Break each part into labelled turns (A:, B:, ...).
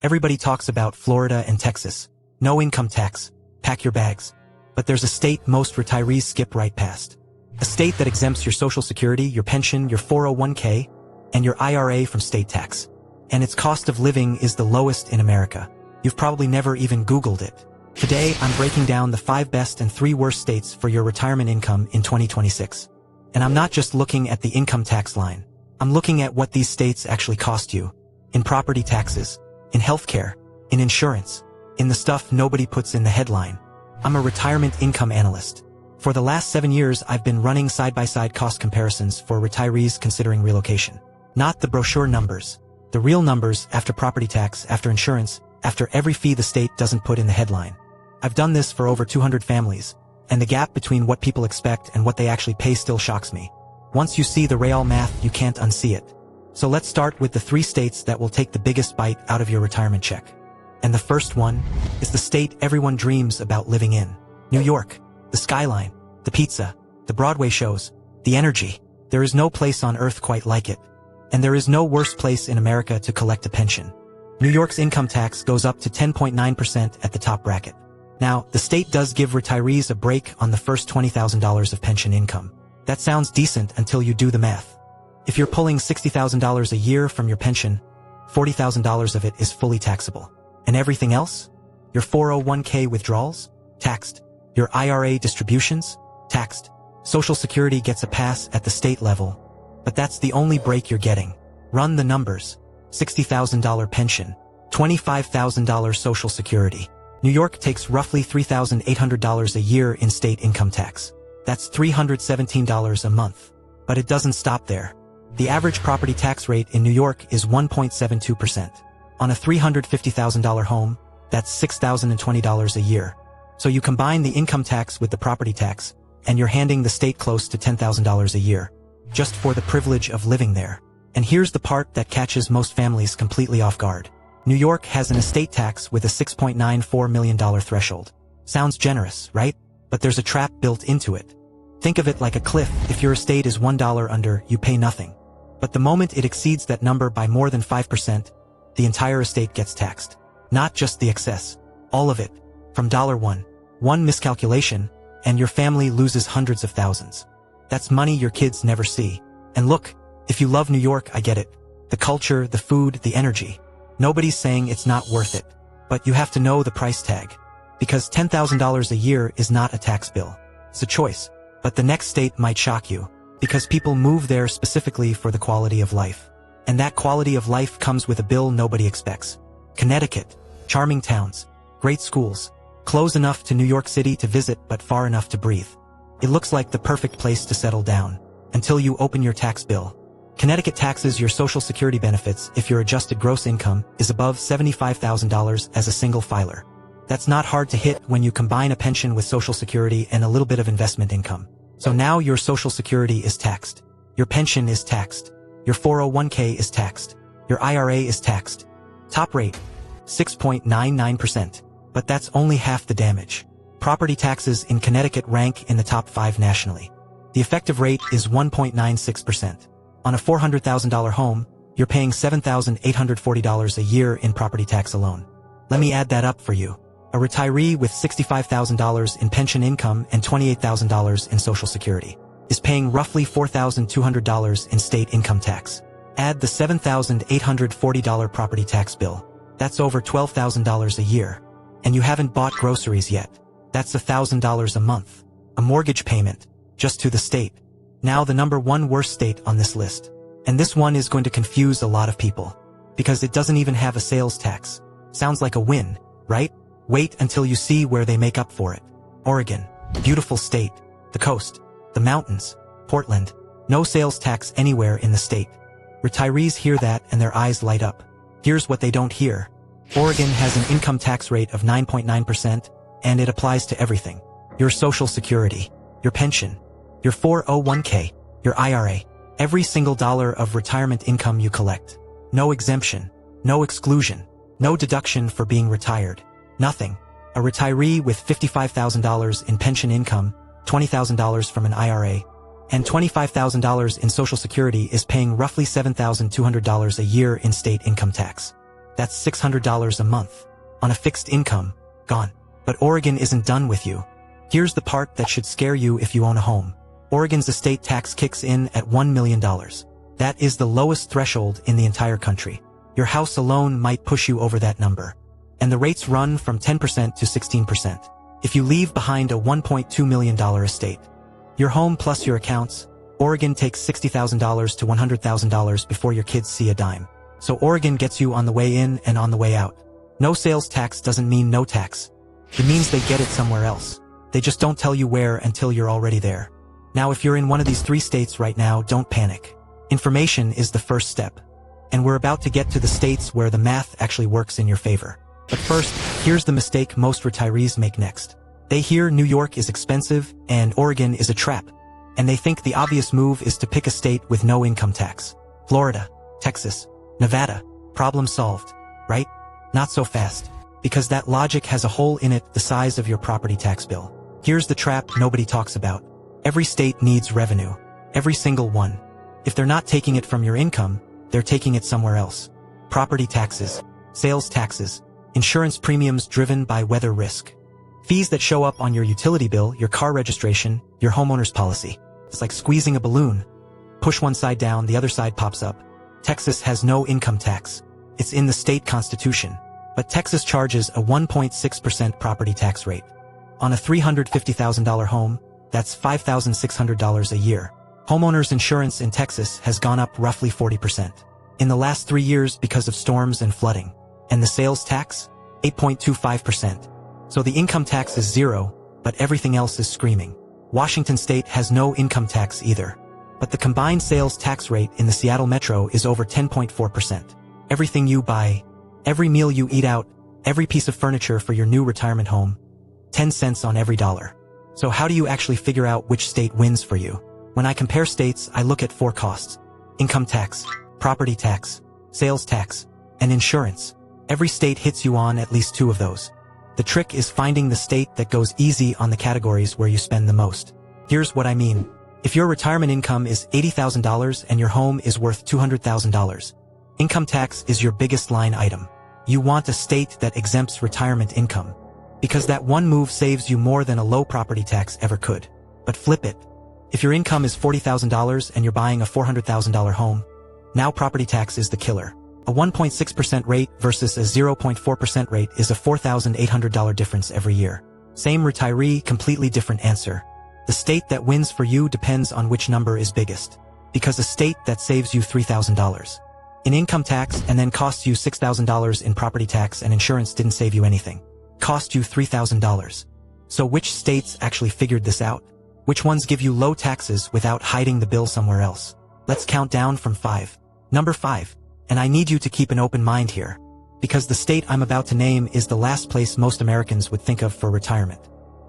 A: Everybody talks about Florida and Texas. No income tax. Pack your bags. But there's a state most retirees skip right past. A state that exempts your Social Security, your pension, your 401k, and your IRA from state tax. And its cost of living is the lowest in America. You've probably never even Googled it. Today, I'm breaking down the 5 best and 3 worst states for your retirement income in 2026. And I'm not just looking at the income tax line. I'm looking at what these states actually cost you. In property taxes, in healthcare, in insurance, in the stuff nobody puts in the headline. I'm a retirement income analyst. For the last 7 years, I've been running side-by-side cost comparisons for retirees considering relocation. Not the brochure numbers. The real numbers after property tax, after insurance, after every fee the state doesn't put in the headline. I've done this for over 200 families, and the gap between what people expect and what they actually pay still shocks me. Once you see the real math, you can't unsee it. So let's start with the 3 states that will take the biggest bite out of your retirement check. And the first one is the state everyone dreams about living in. New York. The skyline, the pizza, the Broadway shows, the energy. There is no place on earth quite like it. And there is no worse place in America to collect a pension. New York's income tax goes up to 10.9% at the top bracket. Now, the state does give retirees a break on the first $20,000 of pension income. That sounds decent until you do the math. If you're pulling $60,000 a year from your pension, $40,000 of it is fully taxable. And everything else? Your 401k withdrawals? Taxed. Your IRA distributions? Taxed. Social Security gets a pass at the state level. But that's the only break you're getting. Run the numbers. $60,000 pension. $25,000 Social Security. New York takes roughly $3,800 a year in state income tax. That's $317 a month. But it doesn't stop there. The average property tax rate in New York is 1.72%. On a $350,000 home, that's $6,020 a year. So you combine the income tax with the property tax, and you're handing the state close to $10,000 a year, just for the privilege of living there. And here's the part that catches most families completely off guard. New York has an estate tax with a $6.94 million threshold. Sounds generous, right? But there's a trap built into it. Think of it like a cliff. If your estate is $1 under, you pay nothing. But the moment it exceeds that number by more than 5%, the entire estate gets taxed. Not just the excess. All of it. From $1. One miscalculation, and your family loses hundreds of thousands. That's money your kids never see. And look, if you love New York, I get it. The culture, the food, the energy. Nobody's saying it's not worth it. But you have to know the price tag. Because $10,000 a year is not a tax bill. It's a choice. But the next state might shock you. Because people move there specifically for the quality of life. And that quality of life comes with a bill nobody expects. Connecticut. Charming towns. Great schools. Close enough to New York City to visit but far enough to breathe. It looks like the perfect place to settle down. Until you open your tax bill. Connecticut taxes your Social Security benefits if your adjusted gross income is above $75,000 as a single filer. That's not hard to hit when you combine a pension with Social Security and a little bit of investment income. So now your Social Security is taxed. Your pension is taxed. Your 401k is taxed. Your IRA is taxed. Top rate, 6.99%. But that's only half the damage. Property taxes in Connecticut rank in the top 5 nationally. The effective rate is 1.96%. On a $400,000 home, you're paying $7,840 a year in property tax alone. Let me add that up for you. A retiree with $65,000 in pension income and $28,000 in Social Security is paying roughly $4,200 in state income tax. Add the $7,840 property tax bill. That's over $12,000 a year. And you haven't bought groceries yet. That's $1,000 a month. A mortgage payment, just to the state. Now the number 1 worst state on this list. And this one is going to confuse a lot of people. Because it doesn't even have a sales tax. Sounds like a win, right? Wait until you see where they make up for it. Oregon. Beautiful state. The coast. The mountains. Portland. No sales tax anywhere in the state. Retirees hear that and their eyes light up. Here's what they don't hear. Oregon has an income tax rate of 9.9%, and it applies to everything. Your Social Security, your pension, your 401k, your IRA, every single dollar of retirement income you collect. No exemption, no exclusion, no deduction for being retired. Nothing. A retiree with $55,000 in pension income, $20,000 from an IRA, and $25,000 in Social Security is paying roughly $7,200 a year in state income tax. That's $600 a month. On a fixed income, gone. But Oregon isn't done with you. Here's the part that should scare you if you own a home. Oregon's estate tax kicks in at $1 million. That is the lowest threshold in the entire country. Your house alone might push you over that number. And the rates run from 10% to 16%. If you leave behind a $1.2 million estate, your home plus your accounts, Oregon takes $60,000 to $100,000 before your kids see a dime. So Oregon gets you on the way in and on the way out. No sales tax doesn't mean no tax. It means they get it somewhere else. They just don't tell you where until you're already there. Now, if you're in one of these 3 states right now, don't panic. Information is the first step. And we're about to get to the states where the math actually works in your favor. But first, here's the mistake most retirees make next. They hear New York is expensive and Oregon is a trap. And they think the obvious move is to pick a state with no income tax. Florida, Texas, Nevada, problem solved, right? Not so fast. Because that logic has a hole in it the size of your property tax bill. Here's the trap nobody talks about. Every state needs revenue. Every single one. If they're not taking it from your income, they're taking it somewhere else. Property taxes, sales taxes, insurance premiums driven by weather risk. Fees that show up on your utility bill, your car registration, your homeowner's policy. It's like squeezing a balloon. Push one side down, the other side pops up. Texas has no income tax. It's in the state constitution. But Texas charges a 1.6% property tax rate. On a $350,000 home, that's $5,600 a year. Homeowners insurance in Texas has gone up roughly 40% in the last 3 years because of storms and flooding. And the sales tax? 8.25%. So the income tax is 0, but everything else is screaming. Washington state has no income tax either. But the combined sales tax rate in the Seattle metro is over 10.4%. Everything you buy, every meal you eat out, every piece of furniture for your new retirement home, 10 cents on every dollar. So how do you actually figure out which state wins for you? When I compare states, I look at 4 costs: income tax, property tax, sales tax, and insurance. Every state hits you on at least 2 of those. The trick is finding the state that goes easy on the categories where you spend the most. Here's what I mean. If your retirement income is $80,000 and your home is worth $200,000, income tax is your biggest line item. You want a state that exempts retirement income, because that one move saves you more than a low property tax ever could. But flip it. If your income is $40,000 and you're buying a $400,000 home, now property tax is the killer. A 1.6% rate versus a 0.4% rate is a $4,800 difference every year. Same retiree, completely different answer. The state that wins for you depends on which number is biggest. Because a state that saves you $3,000 in income tax and then costs you $6,000 in property tax and insurance didn't save you anything. Cost you $3,000. So which states actually figured this out? Which ones give you low taxes without hiding the bill somewhere else? Let's count down from 5. Number 5. And I need you to keep an open mind here, because the state I'm about to name is the last place most Americans would think of for retirement.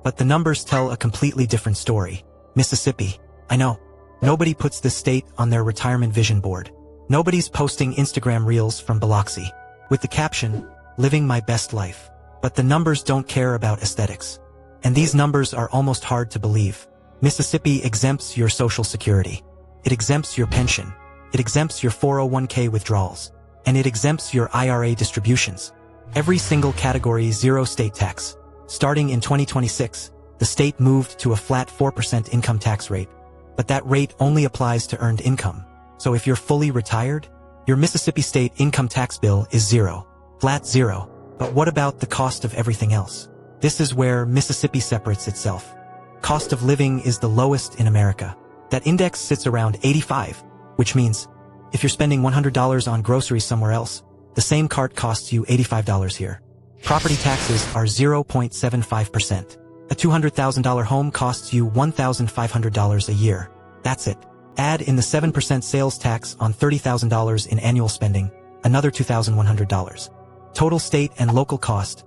A: But the numbers tell a completely different story. Mississippi. I know. Nobody puts this state on their retirement vision board. Nobody's posting Instagram reels from Biloxi with the caption, "Living my best life." But the numbers don't care about aesthetics. And these numbers are almost hard to believe. Mississippi exempts your Social Security. It exempts your pension. It exempts your 401k withdrawals. And it exempts your IRA distributions. Every single category 0 state tax. Starting in 2026, the state moved to a flat 4% income tax rate. But that rate only applies to earned income. So if you're fully retired, your Mississippi state income tax bill is 0. Flat 0. But what about the cost of everything else? This is where Mississippi separates itself. Cost of living is the lowest in America. That index sits around 85, which means if you're spending $100 on groceries somewhere else, the same cart costs you $85 here. Property taxes are 0.75%. A $200,000 home costs you $1,500 a year. That's it. Add in the 7% sales tax on $30,000 in annual spending, another $2,100. Total state and local cost,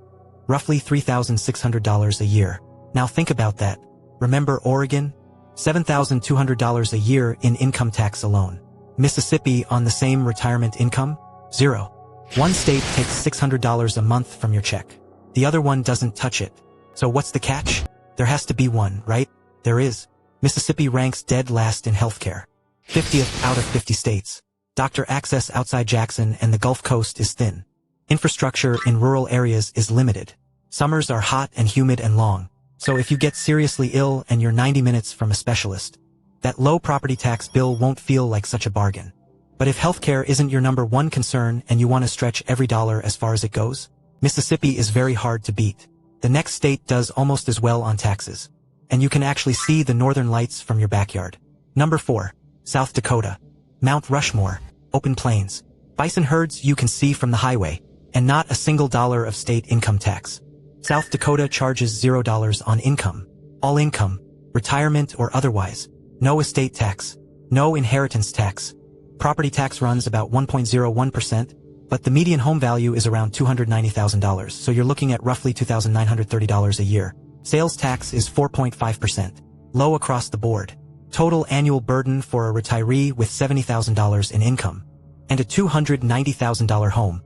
A: roughly $3,600 a year. Now think about that. Remember Oregon? $7,200 a year in income tax alone. Mississippi on the same retirement income? 0. One state takes $600 a month from your check. The other one doesn't touch it. So what's the catch? There has to be one, right? There is. Mississippi ranks dead last in healthcare. 50th out of 50 states. Doctor access outside Jackson and the Gulf Coast is thin. Infrastructure in rural areas is limited. Summers are hot and humid and long. So if you get seriously ill and you're 90 minutes from a specialist, that low property tax bill won't feel like such a bargain. But if healthcare isn't your number one concern and you want to stretch every dollar as far as it goes, Mississippi is very hard to beat. The next state does almost as well on taxes. And you can actually see the northern lights from your backyard. Number 4. South Dakota. Mount Rushmore. Open plains. Bison herds you can see from the highway. And not a single dollar of state income tax. South Dakota charges $0 on income. All income, retirement or otherwise. No estate tax. No inheritance tax. Property tax runs about 1.01%, but the median home value is around $290,000, so you're looking at roughly $2,930 a year. Sales tax is 4.5%. Low across the board. Total annual burden for a retiree with $70,000 in income. And a $290,000 home.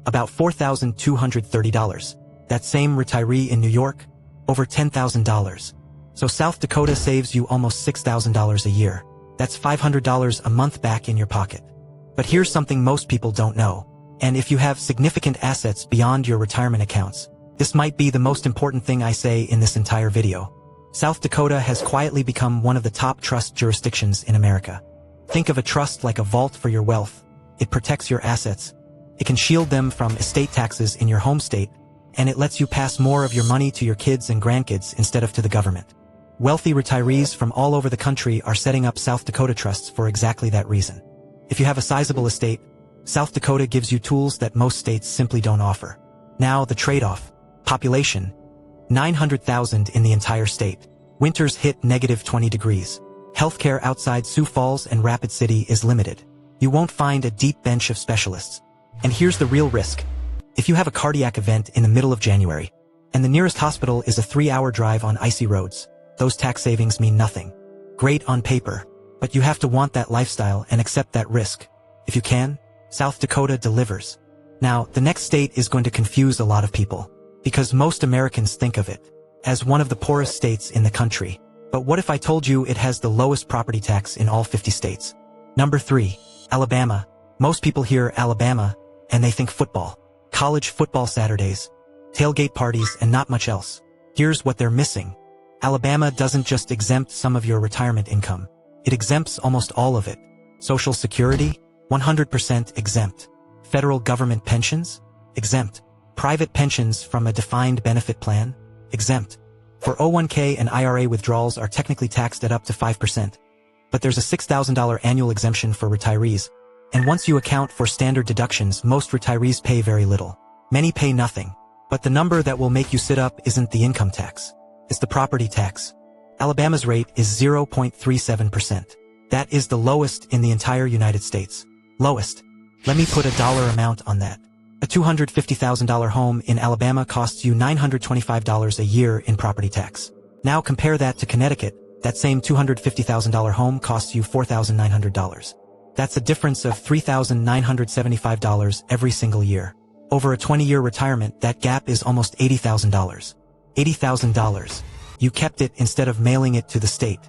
A: About $4,230. That same retiree in New York, over $10,000. So South Dakota saves you almost $6,000 a year. That's $500 a month back in your pocket. But here's something most people don't know. And if you have significant assets beyond your retirement accounts, this might be the most important thing I say in this entire video. South Dakota has quietly become one of the top trust jurisdictions in America. Think of a trust like a vault for your wealth. It protects your assets. It can shield them from estate taxes in your home state, and it lets you pass more of your money to your kids and grandkids instead of to the government. Wealthy retirees from all over the country are setting up South Dakota trusts for exactly that reason. If you have a sizable estate, South Dakota gives you tools that most states simply don't offer. Now the trade-off. Population. 900,000 in the entire state. Winters hit -20 degrees. Healthcare outside Sioux Falls and Rapid City is limited. You won't find a deep bench of specialists. And here's the real risk. If you have a cardiac event in the middle of January, and the nearest hospital is a 3-hour drive on icy roads, those tax savings mean nothing. Great on paper, but you have to want that lifestyle and accept that risk. If you can, South Dakota delivers. Now, the next state is going to confuse a lot of people, because most Americans think of it as one of the poorest states in the country. But what if I told you it has the lowest property tax in all 50 states? Number 3, Alabama. Most people hear Alabama, and they think football. College football Saturdays, tailgate parties, and not much else. Here's what they're missing. Alabama doesn't just exempt some of your retirement income. It exempts almost all of it. Social Security, 100% exempt. Federal government pensions, exempt. Private pensions from a defined benefit plan, exempt. 401k and IRA withdrawals are technically taxed at up to 5%. But there's a $6,000 annual exemption for retirees. And once you account for standard deductions, most retirees pay very little. Many pay nothing. But the number that will make you sit up isn't the income tax. It's the property tax. Alabama's rate is 0.37%. That is the lowest in the entire United States. Lowest. Let me put a dollar amount on that. A $250,000 home in Alabama costs you $925 a year in property tax. Now compare that to Connecticut. That same $250,000 home costs you $4,900. That's a difference of $3,975 every single year. Over a 20-year retirement, that gap is almost $80,000. $80,000. You kept it instead of mailing it to the state.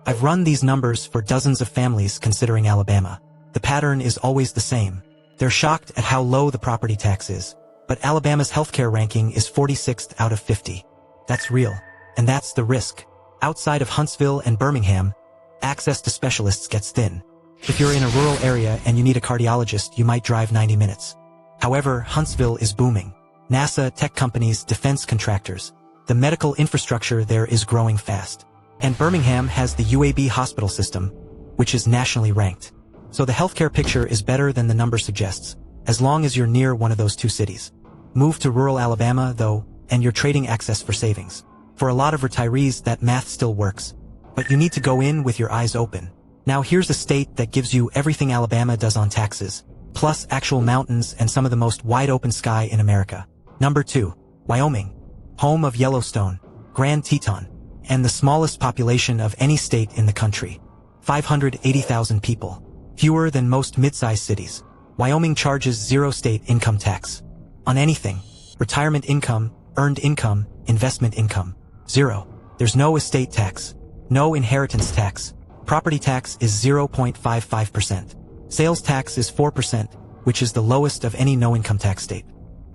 A: I've run these numbers for dozens of families considering Alabama. The pattern is always the same. They're shocked at how low the property tax is. But Alabama's healthcare ranking is 46th out of 50. That's real. And that's the risk. Outside of Huntsville and Birmingham, access to specialists gets thin. If you're in a rural area and you need a cardiologist, you might drive 90 minutes. However, Huntsville is booming. NASA, tech companies, defense contractors. The medical infrastructure there is growing fast. And Birmingham has the UAB hospital system, which is nationally ranked. So the healthcare picture is better than the number suggests, as long as you're near one of those two cities. Move to rural Alabama, though, and you're trading access for savings. For a lot of retirees, that math still works. But you need to go in with your eyes open. Now here's a state that gives you everything Alabama does on taxes, plus actual mountains and some of the most wide-open sky in America. Number 2, Wyoming. Home of Yellowstone, Grand Teton, and the smallest population of any state in the country. 580,000 people. Fewer than most mid-sized cities. Wyoming charges 0 state income tax. On anything. Retirement income, earned income, investment income. 0. There's no estate tax. No inheritance tax. Property tax is 0.55%. Sales tax is 4%, which is the lowest of any no-income tax state.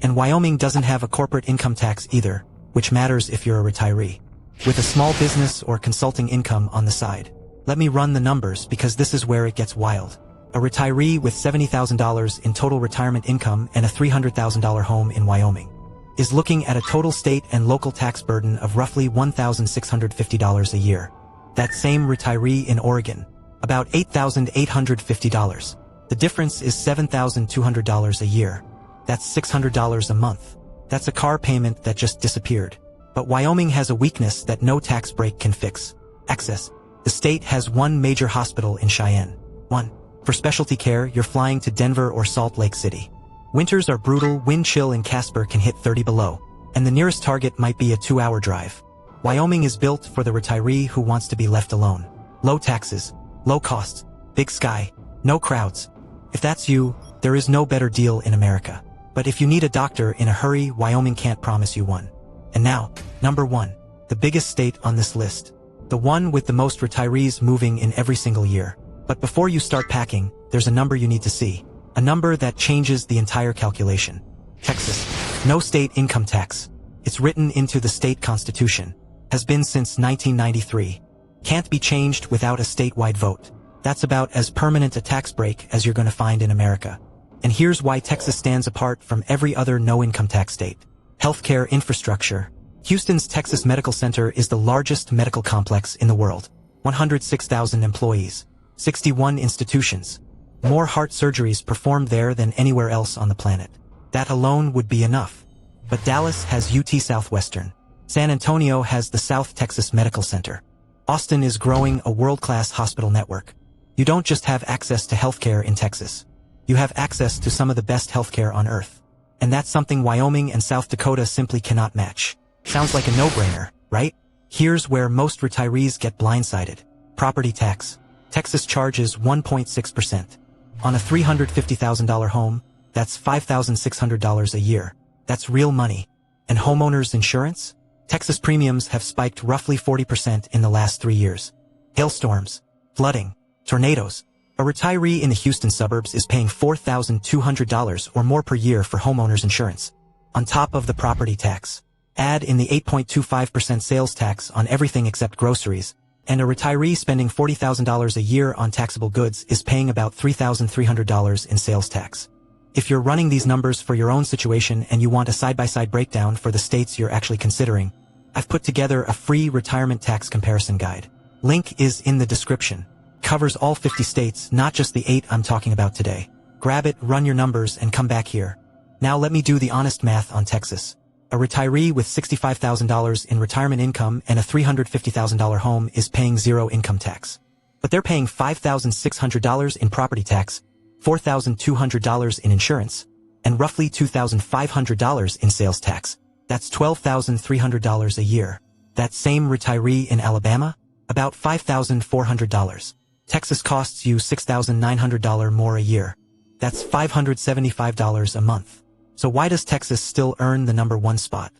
A: And Wyoming doesn't have a corporate income tax either, which matters if you're a retiree with a small business or consulting income on the side. Let me run the numbers because this is where it gets wild. A retiree with $70,000 in total retirement income and a $300,000 home in Wyoming is looking at a total state and local tax burden of roughly $1,650 a year. That same retiree in Oregon, about $8,850. The difference is $7,200 a year. That's $600 a month. That's a car payment that just disappeared. But Wyoming has a weakness that no tax break can fix: access. The state has one major hospital in Cheyenne. One. For specialty care, you're flying to Denver or Salt Lake City. Winters are brutal, wind chill in Casper can hit 30 below, and the nearest target might be a 2-hour drive. Wyoming is built for the retiree who wants to be left alone. Low taxes, low costs, big sky, no crowds. If that's you, there is no better deal in America. But if you need a doctor in a hurry, Wyoming can't promise you one. And now, number 1, the biggest state on this list. The one with the most retirees moving in every single year. But before you start packing, there's a number you need to see. A number that changes the entire calculation. Texas. No state income tax. It's written into the state constitution. Has been since 1993. Can't be changed without a statewide vote. That's about as permanent a tax break as you're going to find in America. And here's why Texas stands apart from every other no-income tax state. Healthcare infrastructure. Houston's Texas Medical Center is the largest medical complex in the world. 106,000 employees. 61 institutions. More heart surgeries performed there than anywhere else on the planet. That alone would be enough. But Dallas has UT Southwestern. San Antonio has the South Texas Medical Center. Austin is growing a world-class hospital network. You don't just have access to healthcare in Texas. You have access to some of the best healthcare on earth. And that's something Wyoming and South Dakota simply cannot match. Sounds like a no-brainer, right? Here's where most retirees get blindsided. Property tax. Texas charges 1.6%. On a $350,000 home, that's $5,600 a year. That's real money. And homeowners insurance? Texas premiums have spiked roughly 40% in the last 3 years. Hailstorms, flooding, tornadoes. A retiree in the Houston suburbs is paying $4,200 or more per year for homeowners insurance. On top of the property tax, add in the 8.25% sales tax on everything except groceries, and a retiree spending $40,000 a year on taxable goods is paying about $3,300 in sales tax. If you're running these numbers for your own situation and you want a side-by-side breakdown for the states you're actually considering, I've put together a free retirement tax comparison guide. Link is in the description. Covers all 50 states, not just the 8 I'm talking about today. Grab it, run your numbers, and come back here. Now let me do the honest math on Texas. A retiree with $65,000 in retirement income and a $350,000 home is paying zero income tax. But they're paying $5,600 in property tax, $4,200 in insurance, and roughly $2,500 in sales tax. That's $12,300 a year. That same retiree in Alabama? About $5,400. Texas costs you $6,900 more a year. That's $575 a month. So why does Texas still earn the number 1 spot?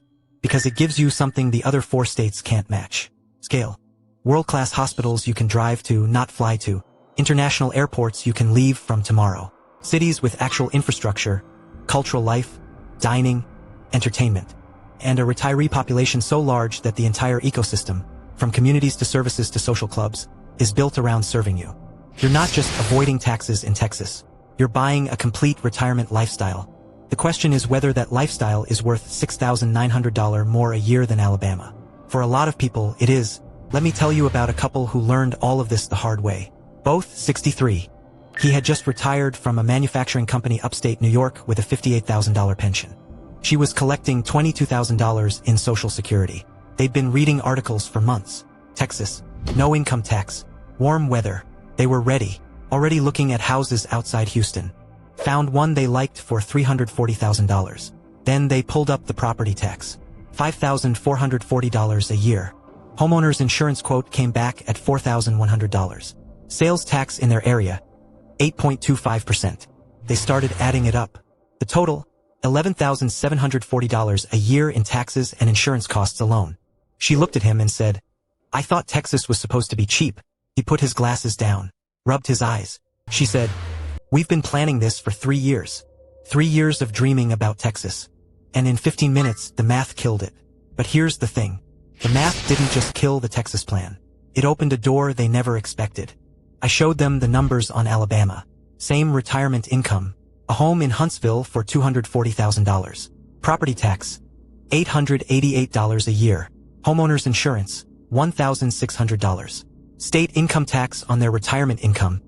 A: Because it gives you something the other 4 states can't match. Scale. World-class hospitals you can drive to, not fly to. International airports you can leave from tomorrow. Cities with actual infrastructure, cultural life, dining, entertainment. And a retiree population so large that the entire ecosystem, from communities to services to social clubs, is built around serving you. You're not just avoiding taxes in Texas. You're buying a complete retirement lifestyle. The question is whether that lifestyle is worth $6,900 more a year than Alabama. For a lot of people, it is. Let me tell you about a couple who learned all of this the hard way. Both 63. He had just retired from a manufacturing company upstate New York with a $58,000 pension. She was collecting $22,000 in Social Security. They'd been reading articles for months. Texas, no income tax, warm weather. They were ready, already looking at houses outside Houston. Found one they liked for $340,000. Then they pulled up the property tax. $5,440 a year. Homeowners insurance quote came back at $4,100. Sales tax in their area, 8.25%. They started adding it up. The total, $11,740 a year in taxes and insurance costs alone. She looked at him and said, "I thought Texas was supposed to be cheap." He put his glasses down, rubbed his eyes. She said, "We've been planning this for 3 years. 3 years of dreaming about Texas. And in 15 minutes, the math killed it. But here's the thing. The math didn't just kill the Texas plan. It opened a door they never expected. I showed them the numbers on Alabama. Same retirement income. A home in Huntsville for $240,000. Property tax, $888 a year. Homeowner's insurance, $1,600. State income tax on their retirement income,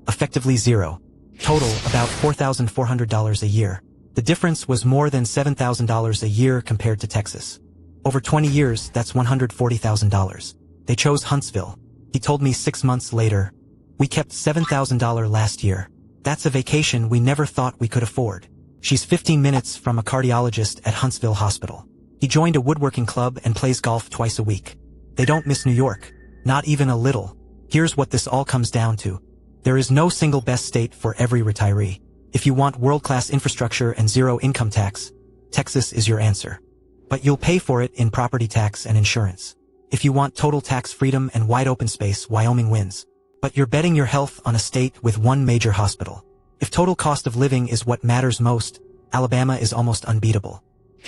A: effectively zero. Total, about $4,400 a year. The difference was more than $7,000 a year compared to Texas. Over 20 years, that's $140,000. They chose Huntsville. He told me 6 months later, "We kept $7,000 last year. That's a vacation we never thought we could afford." She's 15 minutes from a cardiologist at Huntsville Hospital. He joined a woodworking club and plays golf twice a week. They don't miss New York. Not even a little. Here's what this all comes down to. There is no single best state for every retiree. If you want world-class infrastructure and zero income tax, Texas is your answer. But you'll pay for it in property tax and insurance. If you want total tax freedom and wide open space, Wyoming wins. But you're betting your health on a state with one major hospital. If total cost of living is what matters most, Alabama is almost unbeatable.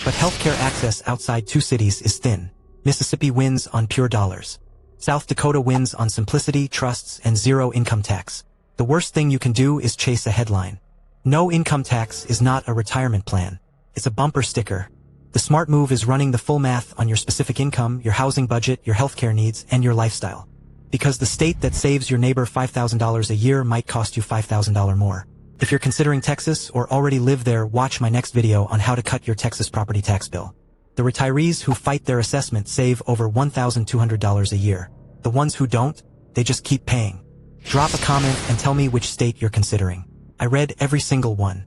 A: But healthcare access outside 2 cities is thin. Mississippi wins on pure dollars. South Dakota wins on simplicity, trusts, and zero income tax. The worst thing you can do is chase a headline. No income tax is not a retirement plan. It's a bumper sticker. The smart move is running the full math on your specific income, your housing budget, your healthcare needs, and your lifestyle. Because the state that saves your neighbor $5,000 a year might cost you $5,000 more. If you're considering Texas or already live there, watch my next video on how to cut your Texas property tax bill. The retirees who fight their assessment save over $1,200 a year. The ones who don't, they just keep paying. Drop a comment and tell me which state you're considering. I read every single one.